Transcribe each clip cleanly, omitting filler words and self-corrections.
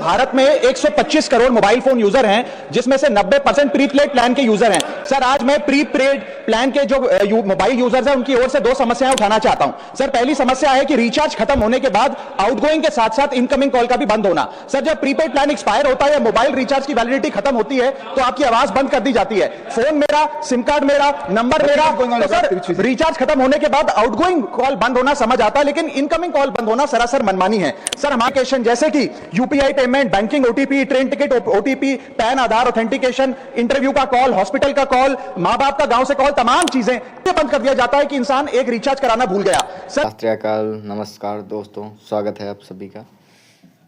भारत में 125 crore mobile phone user हैं, जिसमें से 90% प्रीपेड प्लान के यूजर हैं। सर, आज मैं प्रीपेड प्लान के जो मोबाइल यूजर्स हैं उनकी ओर से दो समस्याएं उठाना चाहता हूं। सर, पहली समस्या है कि रिचार्ज खत्म होने के बाद आउटगोइंग के साथ साथ इनकमिंग कॉल का भी बंद होना। सर, जब प्रीपेड प्लान एक्सपायर होता है या मोबाइल रिचार्ज की वैलिडिटी खत्म होती है तो आपकी आवाज बंद कर दी जाती है। फोन मेरा, सिम कार्ड मेरा, नंबर मेरा, तो सर रिचार्ज खत्म होने के बाद आउटगोइंग कॉल बंद होना समझ आता है, लेकिन इनकमिंग कॉल बंद होना सरासर मनमानी है। सर, हमारे जैसे कि UPI payment, banking OTP, train ticket OTP, PAN Aadhaar authentication, interview का कॉल, हॉस्पिटल का कॉल, मां बाप का गांव से कॉल, तमाम चीजें बंद कर दिया जाता है कि इंसान एक रिचार्ज कराना भूल गया। सर, नमस्कार दोस्तों, स्वागत है आप सभी का।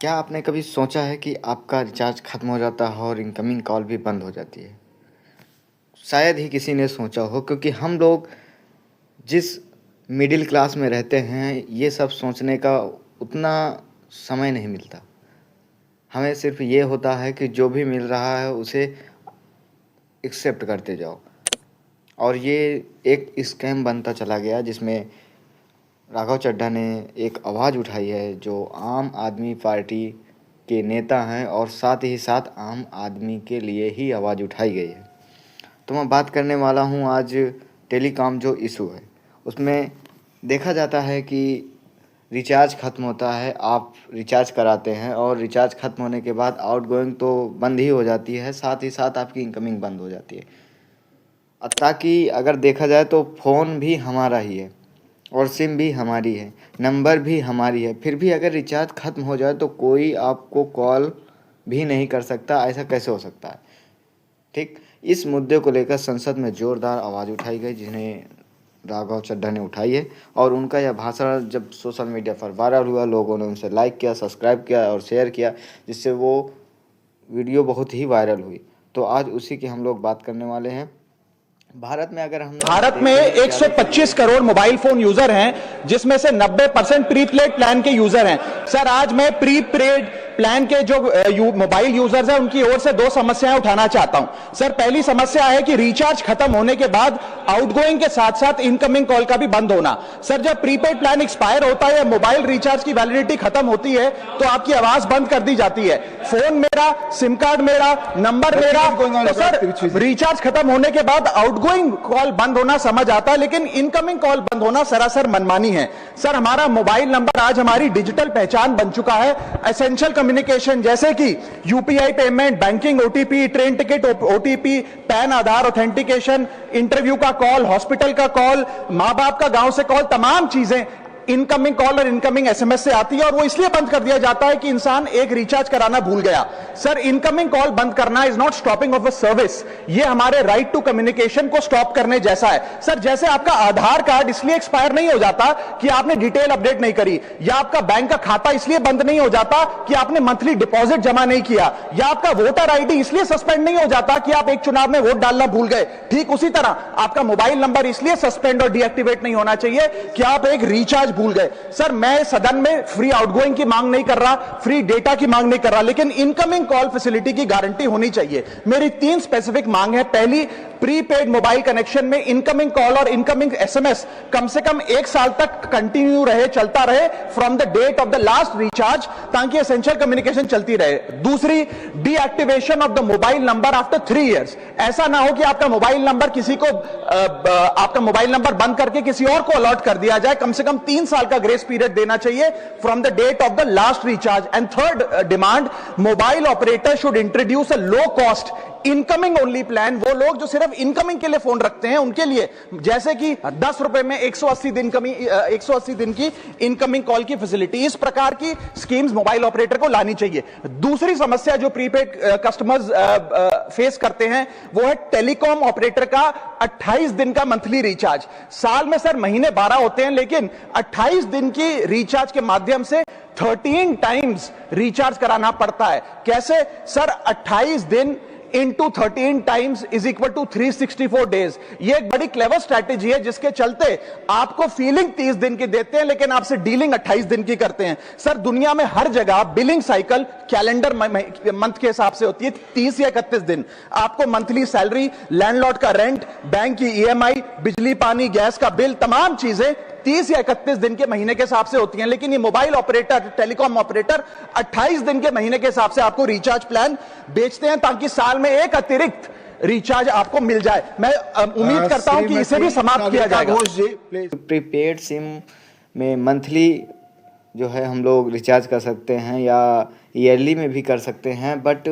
क्या आपने कभी सोचा है कि आपका रिचार्ज खत्म हो जाता है और इनकमिंग कॉल भी बंद हो जाती है? शायद ही किसी ने सोचा हो, क्योंकि हम लोग जिस मिडिल क्लास में रहते हैं ये सब सोचने का उतना समय नहीं मिलता। हमें सिर्फ ये होता है कि जो भी मिल रहा है उसे एक्सेप्ट करते जाओ, और ये एक स्कैम बनता चला गया जिसमें राघव चड्ढा ने एक आवाज़ उठाई है, जो आम आदमी पार्टी के नेता हैं और साथ ही साथ आम आदमी के लिए ही आवाज़ उठाई गई है। तो मैं बात करने वाला हूँ आज टेलीकॉम जो इशू है उसमें। देखा जाता है कि रिचार्ज ख़त्म होता है, आप रिचार्ज कराते हैं और रिचार्ज ख़त्म होने के बाद आउटगोइंग तो बंद ही हो जाती है, साथ ही साथ आपकी इनकमिंग बंद हो जाती है। ताकि अगर देखा जाए तो फ़ोन भी हमारा ही है और सिम भी हमारी है, नंबर भी हमारी है, फिर भी अगर रिचार्ज ख़त्म हो जाए तो कोई आपको कॉल भी नहीं कर सकता। ऐसा कैसे हो सकता है? ठीक, इस मुद्दे को लेकर संसद में ज़ोरदार आवाज़ उठाई गई, जिन्हें राघव चड्ढा ने उठाई है। और उनका यह भाषण जब सोशल मीडिया पर वायरल हुआ, लोगों ने उनसे लाइक किया, सब्सक्राइब किया और शेयर किया, जिससे वो वीडियो बहुत ही वायरल हुई। तो आज उसी की हम लोग बात करने वाले हैं। भारत में 125 करोड़ मोबाइल फोन यूजर हैं, जिसमें से 90% प्रीपेड प्लान के यूजर हैं। सर, आज मैं प्रीपेड प्लान के जो मोबाइल यूजर्स हैं उनकी ओर से दो समस्याएं उठाना चाहता हूं। सर, पहली समस्या है कि रिचार्ज खत्म होने के बाद आउटगोइंग के साथ साथ इनकमिंग कॉल का भी बंद होना। सर, जब प्रीपेड प्लान एक्सपायर होता है या मोबाइल रिचार्ज की वैलिडिटी खत्म होती है तो आपकी आवाज बंद कर दी जाती है। फोन मेरा, सिम कार्ड मेरा, नंबर मेरा, तो सर रिचार्ज खत्म होने के बाद आउटगोइंग कॉल बंद होना समझ आता है, लेकिन इनकमिंग कॉल बंद होना सरासर मनमानी है। सर, हमारा मोबाइल नंबर आज हमारी डिजिटल पहचान बन चुका है। एसेंशियल कम्युनिकेशन जैसे कि UPI payment, banking OTP, train ticket OTP, PAN Aadhaar authentication, interview का कॉल, हॉस्पिटल का कॉल, मां बाप का गांव से कॉल, तमाम चीजें इनकमिंग कॉल और इनकमिंग एसएमएस से आती है, और वो इसलिए बंद कर दिया जाता है कि इंसान एक रिचार्ज कराना भूल गया। सर, इनकमिंग कॉल बंद करना is not stopping of a service, ये हमारे राइट टू कम्युनिकेशन को स्टॉप करने जैसा है। सर, जैसे आपका आधार कार्ड इसलिए एक्सपायर नहीं हो जाता कि आपने डिटेल अपडेट नहीं करी, या आपका बैंक का खाता इसलिए बंद नहीं हो जाता कि आपने मंथली डिपॉजिट जमा नहीं किया, या आपका वोटर आईडी इसलिए सस्पेंड नहीं हो जाता कि आप एक चुनाव में वोट डालना भूल गए, ठीक उसी तरह आपका मोबाइल नंबर इसलिए सस्पेंड और डीएक्टिवेट नहीं होना चाहिए कि आप एक रिचार्ज भूल गए। सर, मैं सदन में फ्री आउटगोइंग की मांग नहीं कर रहा, फ्री डेटा की मांग नहीं कर रहा, लेकिन इनकमिंग कॉल फैसिलिटी की गारंटी होनी चाहिए। मेरी 3 स्पेसिफिक मांग है। पहली, प्रीपेड मोबाइल कनेक्शन में इनकमिंग कॉल और इनकमिंग एसएमएस कम से कम 1 साल तक कंटिन्यू रहे, चलता रहे from the date of the last recharge, ताकि एसेंशियल कम्युनिकेशन चलती रहे। दूसरी, deactivation of the mobile number after 3 years. ऐसा ना हो कि आपका मोबाइल नंबर किसी को आपका मोबाइल नंबर बंद करके किसी और को अलॉट कर दिया जाए। कम से कम 3 साल का ग्रेस पीरियड देना चाहिए from the date of the last recharge. And third demand, mobile operator should introduce a low cost incoming only plan. वो लोग जो सिर्फ इनकमिंग के लिए फोन रखते हैं उनके लिए, जैसे कि 10 रुपए में 180 दिन की इनकमिंग कॉल की फैसिलिटी, इस प्रकार की स्कीम्स मोबाइल ऑपरेटर को लानी चाहिए। दूसरी समस्या जो प्रीपेड कस्टमर्स फेस करते हैं वो है टेलीकॉम ऑपरेटर का 28 दिन का मंथली रिचार्ज। साल में सर महीने 12 होते हैं, लेकिन 28 दिन की रिचार्ज के माध्यम से 13 टाइम्स रिचार्ज कराना पड़ता है। कैसे? सर, 28 दिन into 13 times is equal to 364 days. ये एक बड़ी क्लेवर स्ट्रैटेजी है, जिसके चलते आपको फीलिंग 30 दिन की देते हैं, लेकिन आपसे डीलिंग 28 दिन की करते हैं। सर, दुनिया में हर जगह बिलिंग साइकिल कैलेंडर मंथ के हिसाब से होती है, 30 या 31 दिन। आपको मंथली सैलरी, लैंडलॉर्ड का रेंट, बैंक की ईएमआई, बिजली पानी गैस का बिल, तमाम चीजें 30 या 31 दिन के महीने के हिसाब से होती हैं, लेकिन ये मोबाइल ऑपरेटर, टेलीकॉम ऑपरेटर 28 दिन के महीने के हिसाब से आपको रिचार्ज प्लान बेचते हैं, ताकि साल में एक अतिरिक्त रिचार्ज आपको मिल जाए। मैं उम्मीद करता हूं कि इसे भी समाप्त किया जाएगा। प्रीपेड सिम में मंथली जो है हम लोग रिचार्ज कर सकते हैं या ईयरली में भी कर सकते हैं, बट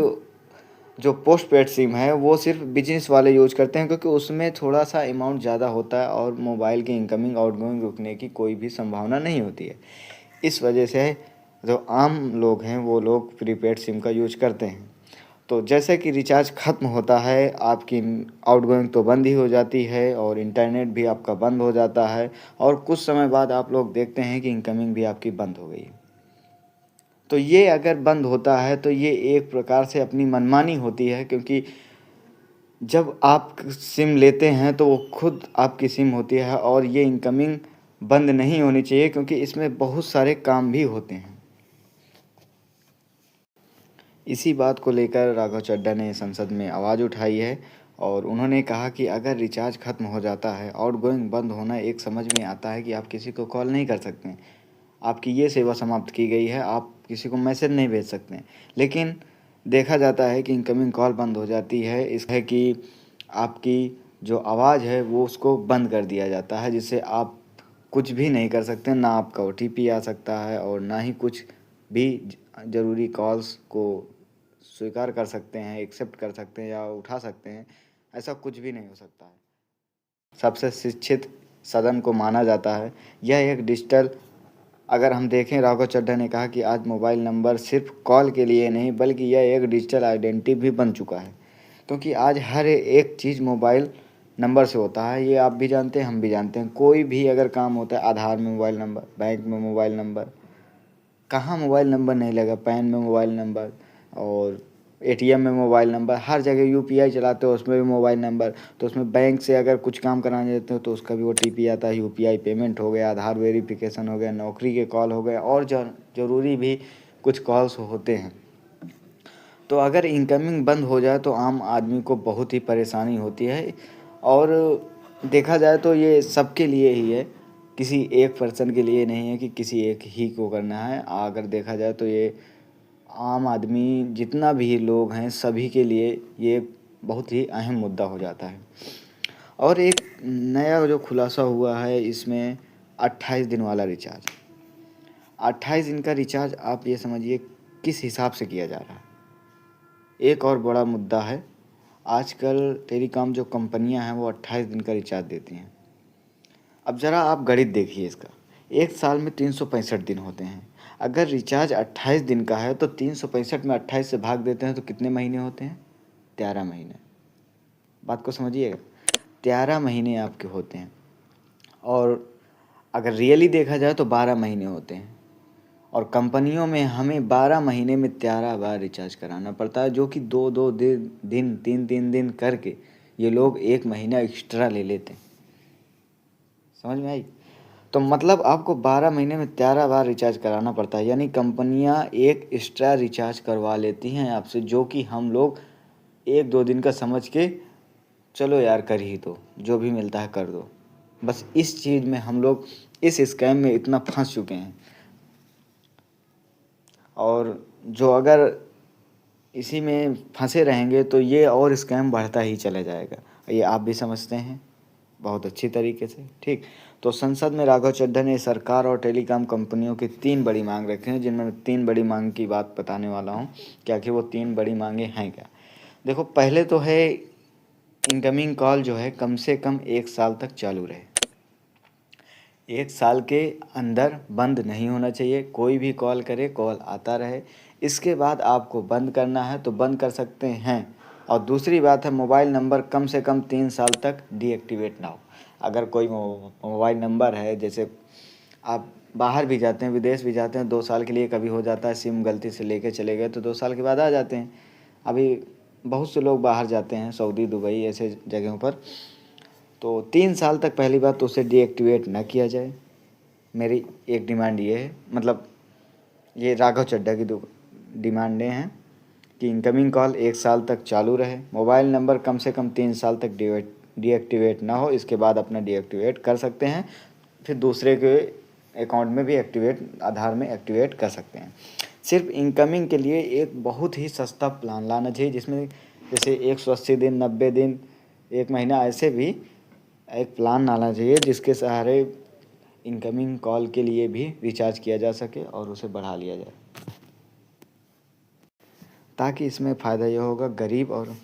जो पोस्ट पेड सिम है वो सिर्फ बिजनेस वाले यूज करते हैं, क्योंकि उसमें थोड़ा सा अमाउंट ज़्यादा होता है और मोबाइल की इनकमिंग आउटगोइंग रुकने की कोई भी संभावना नहीं होती है। इस वजह से जो आम लोग हैं वो लोग प्रीपेड सिम का यूज करते हैं। तो जैसे कि रिचार्ज ख़त्म होता है, आपकी आउटगोइंग तो बंद ही हो जाती है और इंटरनेट भी आपका बंद हो जाता है, और कुछ समय बाद आप लोग देखते हैं कि इनकमिंग भी आपकी बंद हो गई है। तो ये अगर बंद होता है तो ये एक प्रकार से अपनी मनमानी होती है, क्योंकि जब आप सिम लेते हैं तो वो खुद आपकी सिम होती है और ये इनकमिंग बंद नहीं होनी चाहिए, क्योंकि इसमें बहुत सारे काम भी होते हैं। इसी बात को लेकर राघव चड्ढा ने संसद में आवाज़ उठाई है और उन्होंने कहा कि अगर रिचार्ज ख़त्म हो जाता है, आउटगोइंग बंद होना एक समझ में आता है कि आप किसी को कॉल नहीं कर सकते हैं, आपकी ये सेवा समाप्त की गई है, आप किसी को मैसेज नहीं भेज सकते हैं। लेकिन देखा जाता है कि इनकमिंग कॉल बंद हो जाती है, इस है कि आपकी जो आवाज़ है वो उसको बंद कर दिया जाता है, जिससे आप कुछ भी नहीं कर सकते, ना आपका OTP आ सकता है और ना ही कुछ भी ज़रूरी कॉल्स को स्वीकार कर सकते हैं, एक्सेप्ट कर सकते हैं या उठा सकते हैं। ऐसा कुछ भी नहीं हो सकता है। सबसे शिक्षित सदन को माना जाता है। यह एक डिजिटल, अगर हम देखें, राघव चड्ढा ने कहा कि आज मोबाइल नंबर सिर्फ कॉल के लिए नहीं बल्कि यह एक डिजिटल आइडेंटिटी भी बन चुका है, क्योंकि आज हर एक चीज़ मोबाइल नंबर से होता है। ये आप भी जानते हैं, हम भी जानते हैं। कोई भी अगर काम होता है, आधार में मोबाइल नंबर, बैंक में मोबाइल नंबर, कहाँ मोबाइल नंबर नहीं लगा, पैन में मोबाइल नंबर और ATM में मोबाइल नंबर, हर जगह UPI चलाते हो उसमें भी मोबाइल नंबर। तो उसमें बैंक से अगर कुछ काम कराने जाते हो तो उसका भी OTP आता है। UPI पेमेंट हो गया, आधार वेरिफिकेशन हो गया, नौकरी के कॉल हो गए और ज़रूरी भी कुछ कॉल्स होते हैं। तो अगर इनकमिंग बंद हो जाए तो आम आदमी को बहुत ही परेशानी होती है, और देखा जाए तो ये सबके लिए ही है, किसी एक पर्सन के लिए नहीं है कि किसी एक ही को करना है। अगर देखा जाए तो ये आम आदमी जितना भी लोग हैं सभी के लिए ये बहुत ही अहम मुद्दा हो जाता है। और एक नया जो खुलासा हुआ है इसमें 28 दिन वाला रिचार्ज, 28 दिन का रिचार्ज आप ये समझिए किस हिसाब से किया जा रहा है। एक और बड़ा मुद्दा है, आजकल टेलीकॉम जो कंपनियां हैं वो 28 दिन का रिचार्ज देती हैं। अब ज़रा आप गणित देखिए इसका, एक साल में 365 दिन होते हैं। अगर रिचार्ज 28 दिन का है तो 365 में 28 से भाग देते हैं तो कितने महीने होते हैं? 13 महीने। बात को समझिएगा, 13 महीने आपके होते हैं। और अगर रियली देखा जाए तो 12 महीने होते हैं, और कंपनियों में हमें 12 महीने में 13 बार रिचार्ज कराना पड़ता है, जो कि 2-2 दिन 3-3 दिन करके ये लोग एक महीना एक्स्ट्रा ले लेते हैं। समझ में आई? तो मतलब आपको 12 महीने में 13 बार रिचार्ज कराना पड़ता है, यानी कंपनियां एक एक्स्ट्रा रिचार्ज करवा लेती हैं आपसे, जो कि हम लोग 1-2 दिन का समझ के चलो यार कर ही दो, जो भी मिलता है कर दो। बस इस चीज़ में हम लोग इस स्कैम में इतना फंस चुके हैं, और जो अगर इसी में फंसे रहेंगे तो ये और स्कैम बढ़ता ही चला जाएगा। ये आप भी समझते हैं बहुत अच्छी तरीके से, ठीक। तो संसद में राघव चड्ढा ने सरकार और टेलीकॉम कंपनियों की 3 बड़ी मांग रखी हैं, जिनमें 3 बड़ी मांग की बात बताने वाला हूँ कि आखिर वो 3 बड़ी मांगे हैं क्या। देखो, पहले तो है इनकमिंग कॉल जो है कम से कम 1 साल तक चालू रहे। 1 साल के अंदर बंद नहीं होना चाहिए, कोई भी कॉल करे कॉल आता रहे। इसके बाद आपको बंद करना है तो बंद कर सकते हैं। और दूसरी बात है, मोबाइल नंबर कम से कम 3 साल तक डीएक्टिवेट ना हो। अगर कोई मोबाइल नंबर है, जैसे आप बाहर भी जाते हैं, विदेश भी जाते हैं, 2 साल के लिए कभी हो जाता है सिम गलती से लेके चले गए तो 2 साल के बाद आ जाते हैं। अभी बहुत से लोग बाहर जाते हैं, सऊदी, दुबई ऐसे जगहों पर, तो 3 साल तक पहली बात तो उसे डीएक्टिवेट ना किया जाए। मेरी एक डिमांड ये है, मतलब ये राघव चड्ढा की डिमांडें हैं कि इनकमिंग कॉल 1 साल तक चालू रहे, मोबाइल नंबर कम से कम 3 साल तक डीएक्टिवेट ना हो, इसके बाद अपना डीएक्टिवेट कर सकते हैं। फिर दूसरे के अकाउंट में भी आधार में एक्टिवेट कर सकते हैं। सिर्फ इनकमिंग के लिए एक बहुत ही सस्ता प्लान लाना चाहिए, जिसमें जैसे 180 दिन, 90 दिन, 1 महीना, ऐसे भी एक प्लान लाना चाहिए जिसके सहारे इनकमिंग कॉल के लिए भी रिचार्ज किया जा सके और उसे बढ़ा लिया जाए, ताकि इसमें फ़ायदा यह होगा गरीब और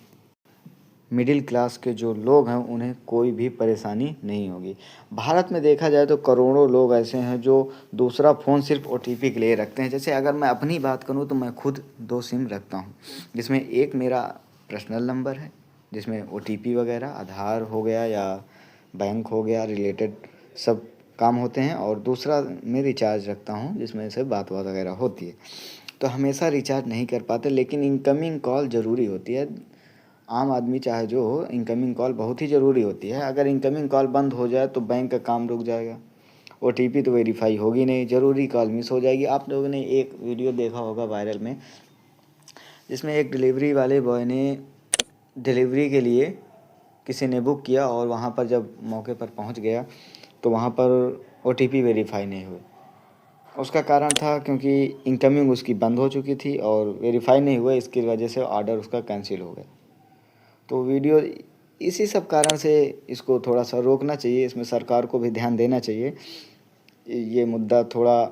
मिडिल क्लास के जो लोग हैं उन्हें कोई भी परेशानी नहीं होगी। भारत में देखा जाए तो करोड़ों लोग ऐसे हैं जो दूसरा फ़ोन सिर्फ OTP के लिए रखते हैं। जैसे अगर मैं अपनी बात करूं तो मैं खुद 2 सिम रखता हूं, जिसमें एक मेरा पर्सनल नंबर है जिसमें OTP वगैरह आधार हो गया या बैंक हो गया रिलेटेड सब काम होते हैं, और दूसरा मैं रिचार्ज रखता हूं जिसमें से बात वगैरह होती है। तो हमेशा रिचार्ज नहीं कर पाते, लेकिन इनकमिंग कॉल ज़रूरी होती है। आम आदमी चाहे जो हो, इनकमिंग कॉल बहुत ही ज़रूरी होती है। अगर इनकमिंग कॉल बंद हो जाए तो बैंक का काम रुक जाएगा, OTP तो वेरीफाई होगी नहीं, ज़रूरी कॉल मिस हो जाएगी। आप लोगों ने एक वीडियो देखा होगा वायरल में, जिसमें एक डिलीवरी वाले बॉय ने डिलीवरी के लिए किसी ने बुक किया और वहाँ पर जब मौके पर पहुँच गया तो वहाँ पर OTP वेरीफाई नहीं हुए। उसका कारण था क्योंकि इनकमिंग उसकी बंद हो चुकी थी और वेरीफाई नहीं हुआ, इसकी वजह से ऑर्डर उसका कैंसिल हो गया। तो वीडियो इसी सब कारण से इसको थोड़ा सा रोकना चाहिए, इसमें सरकार को भी ध्यान देना चाहिए। ये मुद्दा थोड़ा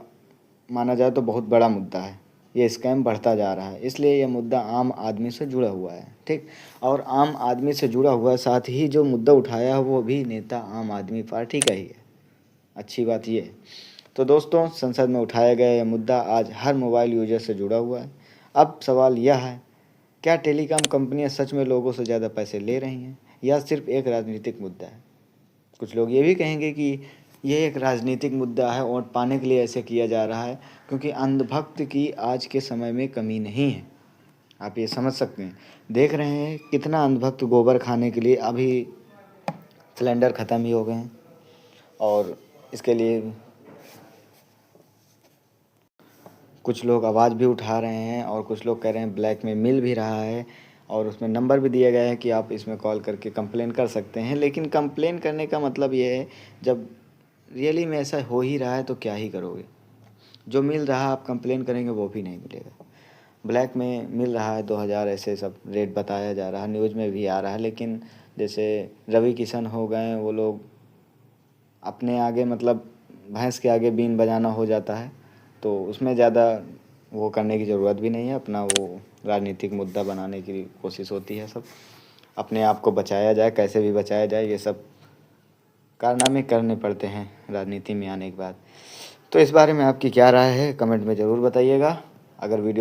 माना जाए तो बहुत बड़ा मुद्दा है, ये स्कैम बढ़ता जा रहा है, इसलिए ये मुद्दा आम आदमी से जुड़ा हुआ है, ठीक। और आम आदमी से जुड़ा हुआ है, साथ ही जो मुद्दा उठाया है वो भी नेता आम आदमी पार्टी का ही है। अच्छी बात ये है। तो दोस्तों, संसद में उठाया गया यह मुद्दा आज हर मोबाइल यूजर से जुड़ा हुआ है। अब सवाल यह है, क्या टेलीकॉम कंपनियां सच में लोगों से ज़्यादा पैसे ले रही हैं या सिर्फ एक राजनीतिक मुद्दा है? कुछ लोग ये भी कहेंगे कि ये एक राजनीतिक मुद्दा है, वोट पाने के लिए ऐसे किया जा रहा है, क्योंकि अंधभक्त की आज के समय में कमी नहीं है। आप ये समझ सकते हैं, देख रहे हैं कितना अंधभक्त गोबर खाने के लिए अभी सिलेंडर ख़त्म ही हो गए हैं, और इसके लिए कुछ लोग आवाज़ भी उठा रहे हैं और कुछ लोग कह रहे हैं ब्लैक में मिल भी रहा है, और उसमें नंबर भी दिया गया है कि आप इसमें कॉल करके कंप्लेन कर सकते हैं। लेकिन कंप्लेन करने का मतलब ये है, जब रियली में ऐसा हो ही रहा है तो क्या ही करोगे। जो मिल रहा है आप कंप्लेन करेंगे वो भी नहीं मिलेगा। ब्लैक में मिल रहा है 2000, ऐसे सब रेट बताया जा रहा है, न्यूज़ में भी आ रहा है। लेकिन जैसे रवि किशन हो गए, वो लोग अपने आगे मतलब भैंस के आगे बीन बजाना हो जाता है, तो उसमें ज़्यादा वो करने की ज़रूरत भी नहीं है। अपना वो राजनीतिक मुद्दा बनाने की कोशिश होती है, सब अपने आप को बचाया जाए, कैसे भी बचाया जाए, ये सब कारनामे करने पड़ते हैं राजनीति में आने के बाद। तो इस बारे में आपकी क्या राय है, कमेंट में ज़रूर बताइएगा। अगर वीडियो